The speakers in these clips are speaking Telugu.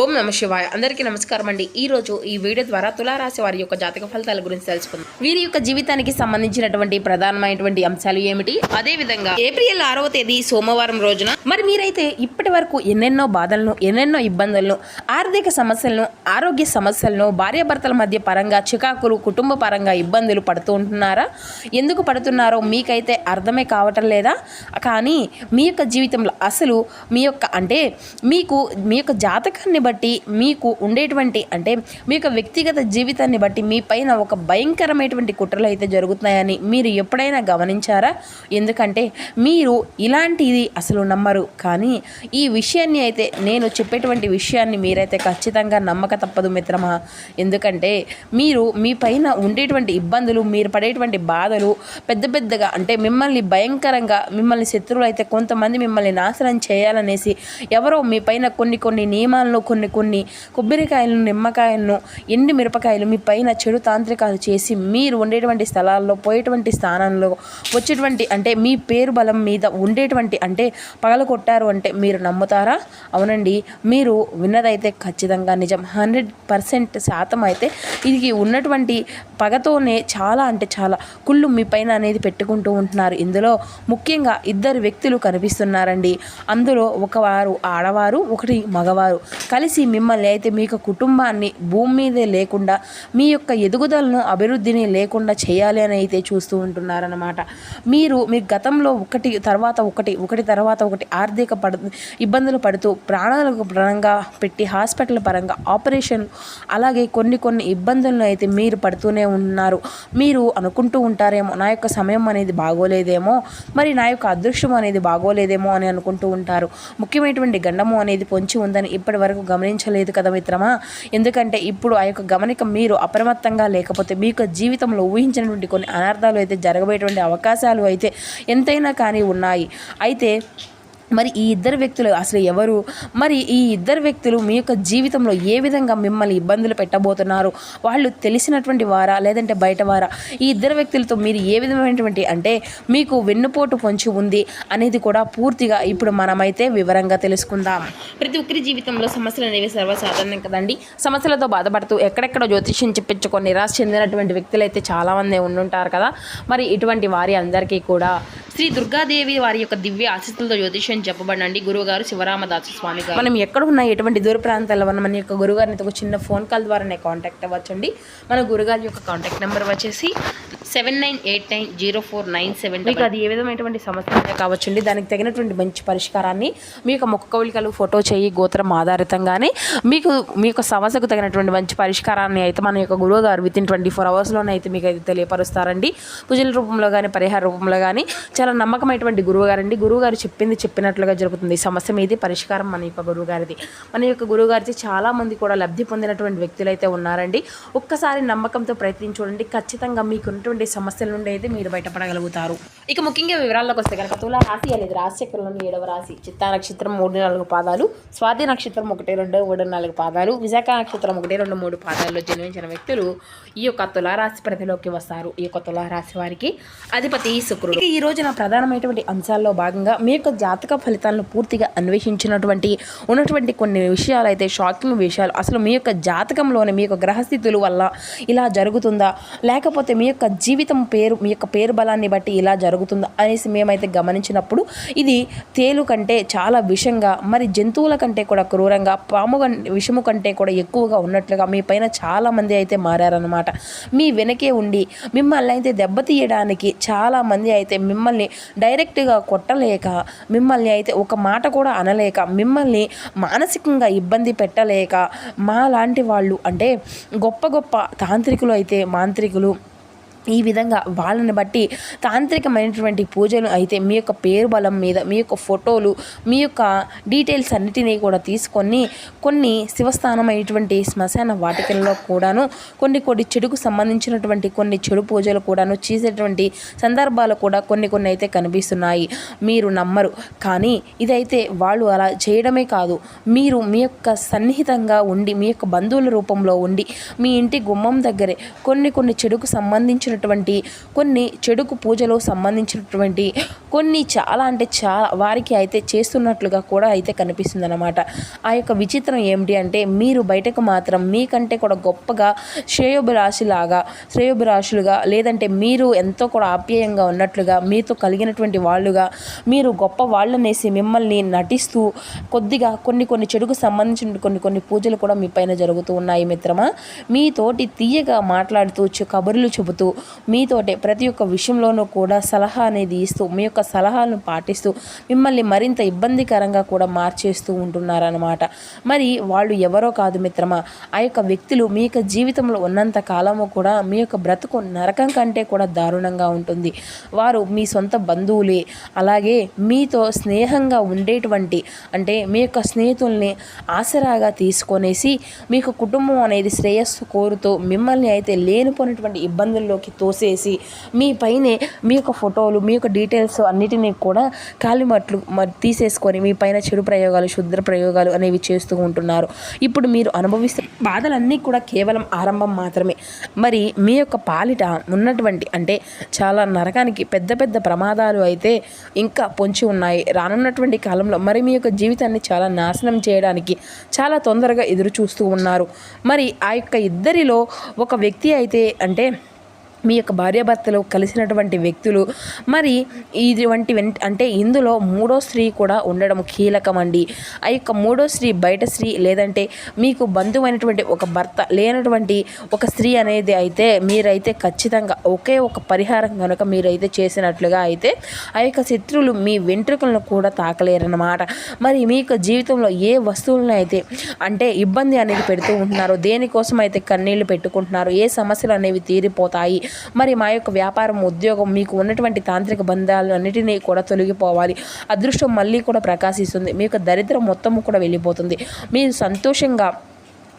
ఓం నమ శివాయ. అందరికీ నమస్కారం అండి. ఈ రోజు ఈ వీడియో ద్వారా తులారాశి వారి యొక్క జాతక ఫలితాల గురించి తెలుసుకుందాం. వీరి యొక్క జీవితానికి సంబంధించినటువంటి ప్రధానమైనటువంటి అంశాలు ఏమిటి, అదే విధంగా ఏప్రిల్ 6వ తేదీ సోమవారం రోజున మరి మీరైతే ఇప్పటి వరకు ఎన్నెన్నో బాధలను, ఎన్నెన్నో ఇబ్బందులను, ఆర్థిక సమస్యలను, ఆరోగ్య సమస్యలను, భార్యాభర్తల మధ్య పరంగా చికాకులు, కుటుంబ పరంగా ఇబ్బందులు పడుతూ ఉంటున్నారా? ఎందుకు పడుతున్నారో మీకైతే అర్థమే కావటం లేదా? కానీ మీ యొక్క జీవితంలో అసలు మీ యొక్క జాతకాన్ని బట్టి మీకు ఉండేటువంటి మీ యొక్క వ్యక్తిగత జీవితాన్ని బట్టి మీ పైన ఒక భయంకరమైనటువంటి కుట్రలు అయితే జరుగుతున్నాయని మీరు ఎప్పుడైనా గమనించారా? ఎందుకంటే మీరు ఇలాంటిది అసలు నమ్మరు, కానీ ఈ విషయాన్ని అయితే నేను చెప్పేటువంటి విషయాన్ని మీరైతే ఖచ్చితంగా నమ్మక తప్పదు మిత్రమా. ఎందుకంటే మీరు మీ పైన ఉండేటువంటి ఇబ్బందులు, మీరు పడేటువంటి బాధలు పెద్ద పెద్దగా మిమ్మల్ని భయంకరంగా, మిమ్మల్ని శత్రువులు అయితే కొంతమంది మిమ్మల్ని నాశనం చేయాలనేసి ఎవరో మీ పైన కొన్ని నియమాలను, కొన్ని కొబ్బరికాయలను, నిమ్మకాయలను, ఎండు మిరపకాయలు మీ పైన చెడు తాంత్రికాలు చేసి మీరు ఉండేటువంటి స్థలాల్లో, పోయేటువంటి స్థానంలో వచ్చేటువంటి మీ పేరు బలం మీద ఉండేటువంటి పగల కొట్టారు మీరు నమ్ముతారా? అవునండి, మీరు విన్నదైతే ఖచ్చితంగా నిజం. 100% శాతం అయితే ఇది ఉన్నటువంటి పగతోనే చాలా కుళ్ళు మీ పైన అనేది పెట్టుకుంటూ ఉంటున్నారు. ఇందులో ముఖ్యంగా ఇద్దరు వ్యక్తులు కనిపిస్తున్నారండి. అందులో ఒకవారు ఆడవారు, ఒకటి మగవారు కలిసి మిమ్మల్ని అయితే మీ యొక్క కుటుంబాన్ని భూమి మీదే లేకుండా, మీ యొక్క ఎదుగుదలను, అభివృద్ధిని లేకుండా చేయాలి అని అయితే చూస్తూ ఉంటున్నారన్నమాట. మీరు మీ గతంలో ఒకటి తర్వాత ఒకటి ఆర్థిక ఇబ్బందులు పడుతూ ప్రాణాలకు పరంగా పెట్టి హాస్పిటల్ పరంగా ఆపరేషన్, అలాగే కొన్ని ఇబ్బందులను అయితే మీరు పడుతూనే ఉన్నారు. మీరు అనుకుంటూ ఉంటారేమో, నా యొక్క సమయం అనేది బాగోలేదేమో, మరి నా యొక్క అదృష్టం అనేది బాగోలేదేమో అని అనుకుంటూ ఉంటారు. ముఖ్యమైనటువంటి గండము అనేది పొంచి ఉందని ఇప్పటి వరకు గమనించలేదు కదా మిత్రమా. ఎందుకంటే ఇప్పుడు ఆ యొక్క గమనిక మీరు అప్రమత్తంగా లేకపోతే మీ యొక్క జీవితంలో ఊహించినటువంటి కొన్ని అనర్థాలు అయితే జరగబోయేటువంటి అవకాశాలు అయితే ఎంతైనా కానీ ఉన్నాయి. అయితే మరి ఈ ఇద్దరు వ్యక్తులు అసలు ఎవరు? మరి ఈ ఇద్దరు వ్యక్తులు మీ యొక్క జీవితంలో ఏ విధంగా మిమ్మల్ని ఇబ్బందులు పెట్టబోతున్నారు? వాళ్ళు తెలిసినటువంటి వారా, లేదంటే బయట వారా? ఈ ఇద్దరు వ్యక్తులతో మీరు ఏ విధమైనటువంటి మీకు వెన్నుపోటు పొంచి ఉంది అనేది కూడా పూర్తిగా ఇప్పుడు మనమైతే వివరంగా తెలుసుకుందాం. ప్రతి ఒక్కరి జీవితంలో సమస్యలు అనేవి సర్వసాధారణం కదండి. సమస్యలతో బాధపడుతూ ఎక్కడెక్కడో జ్యోతిష్యం చెప్పించుకొని నిరాశ చెందినటువంటి వ్యక్తులు అయితే చాలామంది ఉండుంటారు కదా. మరి ఇటువంటి వారి అందరికీ కూడా శ్రీ దుర్గాదేవి వారి యొక్క దివ్య ఆశీస్సులతో జ్యోతిష్యం చెప్పబడండి. గురువుగారు శివరామదాసు స్వామి గారు. మనం ఎక్కడ ఉన్నా, ఎటువంటి దూర ప్రాంతాల్లో ఉన్న మన యొక్క గురుగారిని ఒక చిన్న ఫోన్ కాల్ ద్వారానే కాంటాక్ట్ అవ్వచ్చండి. మన గురుగారి యొక్క కాంటాక్ట్ నెంబర్ వచ్చేసి 79890497. మీకు అది ఏ విధమైనటువంటి సమస్య కావచ్చండి, దానికి తగినటువంటి మంచి పరిష్కారాన్ని మీ యొక్క ముఖ కవళికలు, ఫోటో చేయి, గోత్రం ఆధారితంగానే మీ యొక్క సమస్యకు తగినటువంటి మంచి పరిష్కారాన్ని అయితే మన యొక్క గురువుగారు వితిన్ 24 అవర్స్లోనే అయితే మీకు అయితే తెలియపరుస్తారండి. పూజల రూపంలో కానీ, పరిహార రూపంలో కానీ. చాలా నమ్మకమైనటువంటి గురువుగారండి. గురువుగారు చెప్పినట్లుగా జరుగుతుంది. ఈ సమస్య మీది పరిష్కారం మన యొక్క గురువుగారిది. మన యొక్క గురువుగారిది చాలామంది కూడా లబ్ధి పొందినటువంటి వ్యక్తులు అయితే ఉన్నారండి. ఒక్కసారి నమ్మకంతో ప్రయత్నించండి, ఖచ్చితంగా మీకు ఉన్నటువంటి సమస్యల నుండి అయితే మీరు బయటపడగలుగుతారు. ఇక ముఖ్యంగా వివరాల్లోకి వస్తే కనుక తులా రాశి అనేది రాశిచక్రంలోని 7వ రాశి. చిత్తా నక్షత్రం 3-4 పాదాలు, స్వాతి నక్షత్రం 1-2-3-4 పాదాలు, విశాఖ నక్షత్రం 1-2-3 పాదాల్లో జన్మించిన వ్యక్తులు ఈ యొక్క తులారాశి పరిధిలోకి వస్తారు. ఈ యొక్క తులారాశి వారికి అధిపతి శుక్రుడు. ఈ రోజున ప్రధానమైనటువంటి అంశాల్లో భాగంగా మీ యొక్క జాతక ఫలితాలను పూర్తిగా ఉన్నటువంటి కొన్ని విషయాలు అయితే షాకింగ్ విషయాలు. అసలు మీ యొక్క జాతకంలోనే మీ యొక్క గ్రహస్థితుల వల్ల ఇలా జరుగుతుందా, లేకపోతే మీ యొక్క జీవితం మీ యొక్క పేరు బలాన్ని బట్టి ఇలా జరుగుతుందా అనేసి మేమైతే గమనించినప్పుడు ఇది తేలు కంటే చాలా విషంగా, మరి జంతువుల కంటే కూడా క్రూరంగా, పాము విషము కంటే కూడా ఎక్కువగా ఉన్నట్లుగా మీ పైన చాలామంది అయితే మారారనమాట. మీ వెనకే ఉండి మిమ్మల్ని అయితే దెబ్బతీయడానికి చాలామంది అయితే మిమ్మల్ని డైరెక్ట్గా కొట్టలేక, మిమ్మల్ని అయితే ఒక మాట కూడా అనలేక, మిమ్మల్ని మానసికంగా ఇబ్బంది పెట్టలేక, మా లాంటి వాళ్ళు గొప్ప తాంత్రికులు అయితే, మాంత్రికులు, ఈ విధంగా వాళ్ళని బట్టి తాంత్రికమైనటువంటి పూజలు అయితే మీ యొక్క పేరు బలం మీద, మీ యొక్క ఫోటోలు, మీ యొక్క డీటెయిల్స్ అన్నిటినీ కూడా తీసుకొని కొన్ని శివస్థానమైనటువంటి శ్మశాన వాటికల్లో కూడాను కొన్ని చెడుకు సంబంధించినటువంటి కొన్ని చెడు పూజలు కూడాను చేసేటువంటి సందర్భాలు కూడా కొన్ని అయితే కనిపిస్తున్నాయి. మీరు నమ్మరు, కానీ ఇదైతే వాళ్ళు అలా చేయడమే కాదు, మీరు మీ యొక్క సన్నిహితంగా ఉండి, మీ యొక్క బంధువుల రూపంలో ఉండి, మీ ఇంటి గుమ్మం దగ్గరే కొన్ని చెడుకు సంబంధించిన సంబంధించినటువంటి కొన్ని చెడుకు పూజలు సంబంధించినటువంటి కొన్ని చాలా అంటే చాలా వారికి అయితే చేస్తున్నట్లుగా కూడా అయితే కనిపిస్తుంది అన్నమాట. ఆ యొక్క విచిత్రం ఏమిటి అంటే మీరు బయటకు మాత్రం మీకంటే కూడా గొప్పగా శ్రేయోభిలాషులుగా లేదంటే మీరు ఎంతో కూడా ఆప్యాయంగా ఉన్నట్లుగా మీతో కలిగినటువంటి వాళ్ళుగా మీరు గొప్ప వాళ్ళనేసి మిమ్మల్ని నటిస్తూ కొద్దిగా కొన్ని చెడుకు సంబంధించిన కొన్ని పూజలు కూడా మీ పైన జరుగుతూ ఉన్నాయి మిత్రమా. మీతోటి తీయగా మాట్లాడుతూ కబుర్లు చెబుతూ మీతోటే ప్రతి ఒక్క విషయంలోనూ కూడా సలహా అనేది ఇస్తూ మీ యొక్క సలహాలను పాటిస్తూ మిమ్మల్ని మరింత ఇబ్బందికరంగా కూడా మార్చేస్తూ ఉంటున్నారన్నమాట. మరి వాళ్ళు ఎవరో కాదు మిత్రమా, ఆ యొక్క వ్యక్తులు మీ యొక్క జీవితంలో ఉన్నంత కాలము కూడా మీ యొక్క బ్రతుకు నరకం కంటే కూడా దారుణంగా ఉంటుంది. వారు మీ సొంత బంధువులే, అలాగే మీతో స్నేహంగా ఉండేటువంటి అంటే మీ యొక్క స్నేహితుల్ని ఆసరాగా తీసుకొనేసి మీకు కుటుంబం అనేది శ్రేయస్సు కోరుతూ మిమ్మల్ని అయితే లేనిపోయినటువంటి ఇబ్బందుల్లోకి తోసేసి మీ పైనే మీ యొక్క ఫోటోలు మీ యొక్క డీటెయిల్స్ అన్నిటినీ కూడా కాలిమట్లు తీసేసుకొని మీ పైన చెడు ప్రయోగాలు క్షుద్ర ప్రయోగాలు అనేవి చేస్తూ ఉంటున్నారు. ఇప్పుడు మీరు అనుభవిస్తున్న బాధలన్నీ కూడా కేవలం ఆరంభం మాత్రమే. మరి మీ యొక్క పాలిట ఉన్నటువంటి అంటే చాలా నరకానికి పెద్ద పెద్ద ప్రమాదాలు అయితే ఇంకా పొంచి ఉన్నాయి. రానున్నటువంటి కాలంలో మరి మీ యొక్క జీవితాన్ని చాలా నాశనం చేయడానికి చాలా తొందరగా ఎదురు చూస్తూ ఉన్నారు. మరి ఆ యొక్క ఇద్దరిలో ఒక వ్యక్తి అయితే అంటే మీ యొక్క భార్యాభర్తలు కలిసినటువంటి వ్యక్తులు మరి ఇటువంటి అంటే ఇందులో మూడో స్త్రీ కూడా ఉండడం కీలకం అండి. ఆ యొక్క మూడో స్త్రీ బయట స్త్రీ లేదంటే మీకు బంధువైనటువంటి ఒక భర్త లేనటువంటి ఒక స్త్రీ అనేది అయితే మీరైతే ఖచ్చితంగా ఒకే ఒక పరిహారం కనుక మీరైతే చేసినట్లుగా అయితే ఆ యొక్క శత్రువులు మీ వెంట్రుకలను కూడా తాకలేరన్నమాట. మరి మీ యొక్క జీవితంలో ఏ వస్తువులను అయితే అంటే ఇబ్బంది అనేది పెడుతూ ఉంటున్నారో, దేనికోసం అయితే కన్నీళ్లు పెట్టుకుంటున్నారో, ఏ సమస్యలు అనేవి తీరిపోతాయి, మరి మా యొక్క వ్యాపారం ఉద్యోగం మీకు ఉన్నటువంటి తాంత్రిక బంధాలు అన్నిటినీ కూడా తొలగిపోవాలి, అదృష్టం మళ్ళీ కూడా ప్రకాశిస్తుంది, మీ యొక్క దరిద్రం మొత్తము కూడా వెళ్ళిపోతుంది, మీరు సంతోషంగా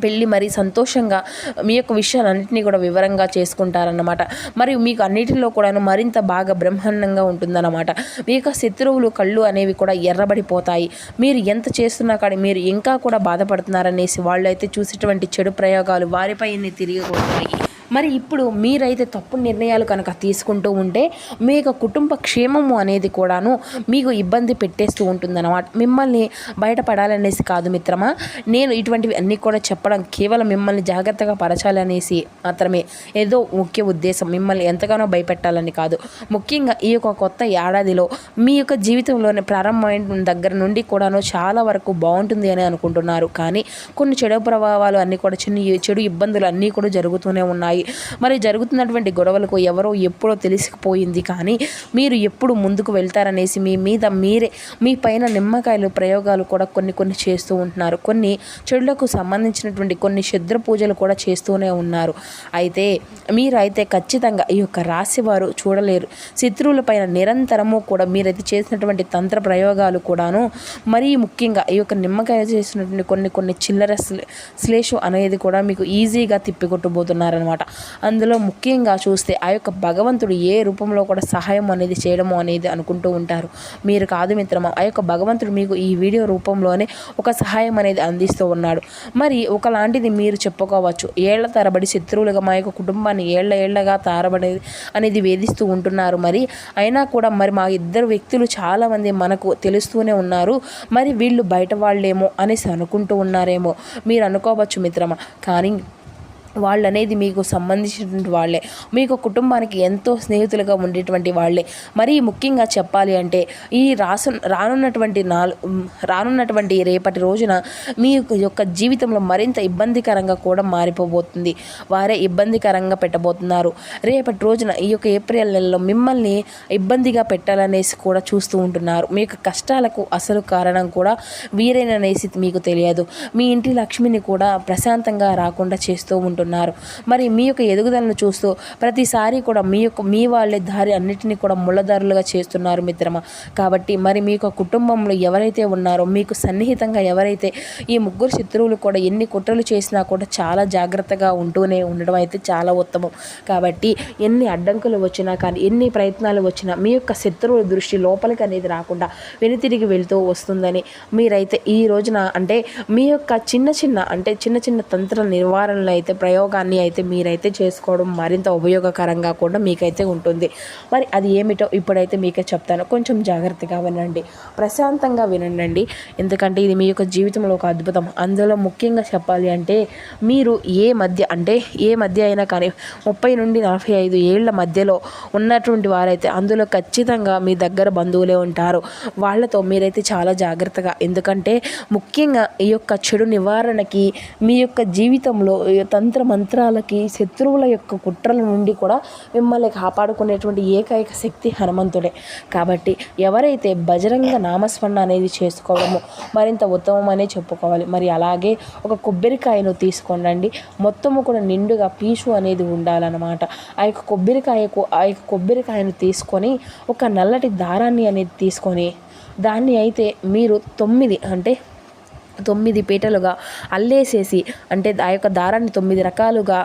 పెళ్ళి మరి సంతోషంగా మీ యొక్క విషయాలన్నింటినీ కూడా వివరంగా చేసుకుంటారన్నమాట. మరియు మీకు అన్నిటిలో కూడా మరింత బాగా బ్రహ్మాండంగా ఉంటుందన్నమాట. మీ యొక్క శత్రువులు కళ్ళు అనేవి కూడా ఎర్రబడిపోతాయి. మీరు ఎంత చేస్తున్నా కానీ మీరు ఇంకా కూడా బాధపడుతున్నారనేసి వాళ్ళు అయితే చూసేటువంటి చెడు ప్రయోగాలు వారిపై తిరిగి కొడతాయి. మరి ఇప్పుడు మీరైతే తప్పు నిర్ణయాలు కనుక తీసుకుంటూ ఉంటే మీ యొక్క కుటుంబ క్షేమము అనేది కూడాను మీకు ఇబ్బంది పెట్టేస్తూ ఉంటుందన్నమాట. మిమ్మల్ని బయటపడాలనేసి కాదు మిత్రమా, నేను ఇటువంటివి అన్నీ కూడా చెప్పడం కేవలం మిమ్మల్ని జాగ్రత్తగా పరచాలనేసి మాత్రమే. ఏదో ముఖ్య ఉద్దేశం మిమ్మల్ని ఎంతగానో భయపెట్టాలని కాదు. ముఖ్యంగా ఈ యొక్క కొత్త ఏడాదిలో మీ యొక్క జీవితంలోనే ప్రారంభమైన దగ్గర నుండి కూడాను చాలా వరకు బాగుంటుంది అని అనుకుంటున్నారు. కానీ కొన్ని చెడు ప్రభావాలు అన్నీ కూడా చెడు ఇబ్బందులు అన్నీ కూడా జరుగుతూనే ఉన్నాయి. మరి జరుగుతున్నటువంటి గొడవలకు ఎవరో ఎప్పుడో తెలిసిపోయింది, కానీ మీరు ఎప్పుడు ముందుకు వెళ్తారనేసి మీ మీద మీరే మీ పైన నిమ్మకాయలు ప్రయోగాలు కూడా కొన్ని చేస్తూ ఉంటున్నారు. కొన్ని చెడులకు సంబంధించినటువంటి కొన్ని క్షుద్ర పూజలు కూడా చేస్తూనే ఉన్నారు. అయితే మీరైతే ఖచ్చితంగా ఈ యొక్క రాశి వారు చూడలేరు. శత్రువుల పైన నిరంతరము కూడా మీరైతే చేసినటువంటి తంత్ర ప్రయోగాలు కూడాను మరీ ముఖ్యంగా ఈ యొక్క నిమ్మకాయ చేసినటువంటి కొన్ని చిల్లర శ్లేషు అనేది కూడా మీకు ఈజీగా తిప్పికొట్టబోతున్నారనమాట. అందులో ముఖ్యంగా చూస్తే ఆ యొక్క భగవంతుడు ఏ రూపంలో కూడా సహాయం అనేది చేయడము అనేది అనుకుంటూ ఉంటారు. మీరు కాదు మిత్రమా, ఆ యొక్క భగవంతుడు మీకు ఈ వీడియో రూపంలోనే ఒక సహాయం అనేది అందిస్తూ ఉన్నాడు. మరి ఒకలాంటిది మీరు చెప్పుకోవచ్చు. ఏళ్ల తరబడి శత్రువులుగా మా యొక్క కుటుంబాన్ని ఏళ్లగా తారబడి అనేది వేధిస్తూ ఉంటున్నారు. మరి అయినా కూడా మరి మా ఇద్దరు వ్యక్తులు చాలామంది మనకు తెలుస్తూనే ఉన్నారు. మరి వీళ్ళు బయట వాళ్ళేమో అనేసి అనుకుంటూ ఉన్నారేమో మీరు అనుకోవచ్చు మిత్రమా, కానీ వాళ్ళనేది మీకు సంబంధించినటువంటి వాళ్ళే, మీకు కుటుంబానికి ఎంతో స్నేహితులుగా ఉండేటువంటి వాళ్ళే. మరీ ముఖ్యంగా చెప్పాలి అంటే ఈ రానున్నటువంటి రేపటి రోజున మీ యొక్క జీవితంలో మరింత ఇబ్బందికరంగా కూడా మారిపోబోతుంది. వారే ఇబ్బందికరంగా పెట్టబోతున్నారు. రేపటి రోజున ఈ యొక్క ఏప్రిల్ నెలలో మిమ్మల్ని ఇబ్బందిగా పెట్టాలనేసి కూడా చూస్తూ ఉంటున్నారు. మీ యొక్క కష్టాలకు అసలు కారణం కూడా వీరేననేసి మీకు తెలియదు. మీ ఇంటి లక్ష్మిని కూడా ప్రశాంతంగా రాకుండా చేస్తూ ఉంటున్నారు. మరి మీ యొక్క ఎదుగుదలను చూస్తూ ప్రతిసారి కూడా మీ వాళ్ళే దారి అన్నిటినీ కూడా ముళ్ళదారులుగా చేస్తున్నారు మిత్రమా. కాబట్టి మరి మీ యొక్క కుటుంబంలో ఎవరైతే ఉన్నారో మీకు సన్నిహితంగా ఎవరైతే ఈ ముగ్గురు శత్రువులు కూడా ఎన్ని కుట్రలు చేసినా కూడా చాలా జాగ్రత్తగా ఉంటూనే ఉండడం అయితే చాలా ఉత్తమం. కాబట్టి ఎన్ని అడ్డంకులు వచ్చినా కానీ ఎన్ని ప్రయత్నాలు వచ్చినా మీ యొక్క శత్రువుల దృష్టి లోపలికి అనేది రాకుండా వెనుతిరిగి వెళ్తూ వస్తుందని మీరైతే ఈ రోజున అంటే మీ యొక్క చిన్న చిన్న తంత్ర నివారణలు అయితే ప్రయోగాన్ని అయితే మీరైతే చేసుకోవడం మరింత ఉపయోగకరంగా కూడా మీకైతే ఉంటుంది. మరి అది ఏమిటో ఇప్పుడైతే మీకే చెప్తాను. కొంచెం జాగ్రత్తగా వినండి, ప్రశాంతంగా వినండి. ఎందుకంటే ఇది మీ యొక్క జీవితంలో ఒక అద్భుతం. అందులో ముఖ్యంగా చెప్పాలి అంటే మీరు ఏ మధ్య అయినా కానీ 30 నుండి 45 ఏళ్ల మధ్యలో ఉన్నటువంటి వారైతే అందులో ఖచ్చితంగా మీ దగ్గర బంధువులే ఉంటారు. వాళ్ళతో మీరైతే చాలా జాగ్రత్తగా, ఎందుకంటే ముఖ్యంగా ఈ యొక్క చెడు నివారణకి మీ యొక్క జీవితంలో తంత్ర మంత్రాలకి శత్రువుల యొక్క కుట్రల నుండి కూడా మిమ్మల్ని కాపాడుకునేటువంటి ఏకైక శక్తి హనుమంతుడే. కాబట్టి ఎవరైతే బజరంగ నామస్మరణ అనేది చేసుకోవడమో మరింత ఉత్తమమనే చెప్పుకోవాలి. మరి అలాగే ఒక కొబ్బరికాయను తీసుకోండి, మొత్తము కూడా నిండుగా పీచు అనేది ఉండాలన్నమాట. ఆ యొక్క కొబ్బరికాయను తీసుకొని ఒక నల్లటి దారాన్ని అనేది తీసుకొని దాన్ని అయితే మీరు 9 పీటలుగా అల్లేసేసి, అంటే ఆ యొక్క దారాన్ని 9 రకాలుగా,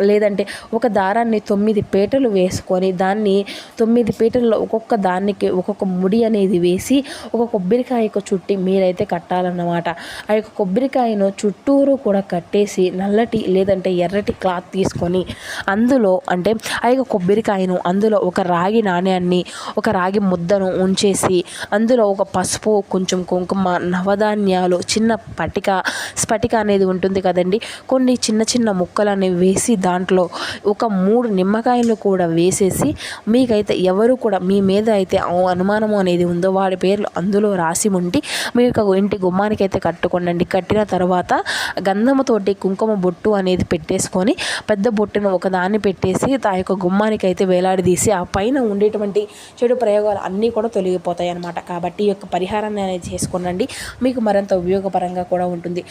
లేదంటే ఒక దారాన్ని 9 పీటలు వేసుకొని దాన్ని 9 పీటల్లో ఒక్కొక్క దానికి ఒక్కొక్క ముడి అనేది వేసి ఒక కొబ్బరికాయకు చుట్టి మీరైతే కట్టాలన్నమాట. ఆ యొక్క కొబ్బరికాయను చుట్టూరు కూడా కట్టేసి నల్లటి లేదంటే ఎర్రటి క్లాత్ తీసుకొని అందులో, అంటే ఆ యొక్క కొబ్బరికాయను అందులో ఒక రాగి నాణ్యాన్ని, ఒక రాగి ముద్దను ఉంచేసి అందులో ఒక పసుపు, కొంచెం కుంకుమ, నవధాన్యాలు, చిన్న స్ఫటిక అనేది ఉంటుంది కదండి, కొన్ని చిన్న చిన్న ముక్కలు అనేవి వేసి దాంట్లో ఒక 3 నిమ్మకాయలు కూడా వేసేసి మీకైతే ఎవరు కూడా మీ మీద అయితే అనుమానము అనేది ఉందో వాడి పేర్లు అందులో రాసి ఉండి మీ యొక్క ఇంటి గుమ్మానికి అయితే కట్టుకోండి. కట్టిన తర్వాత గంధముతోటి కుంకుమ బొట్టు అనేది పెట్టేసుకొని పెద్ద బొట్టును ఒక దాన్ని పెట్టేసి ఆ యొక్క గుమ్మానికి అయితే వేలాడదీసి ఆ పైన ఉండేటువంటి చెడు ప్రయోగాలు అన్నీ కూడా తొలగిపోతాయి అన్నమాట. కాబట్టి ఈ యొక్క పరిహారాన్ని అనేది చేసుకోండి, మీకు మరింత ఉపయోగపరంగా కూడా ఉంటుంది.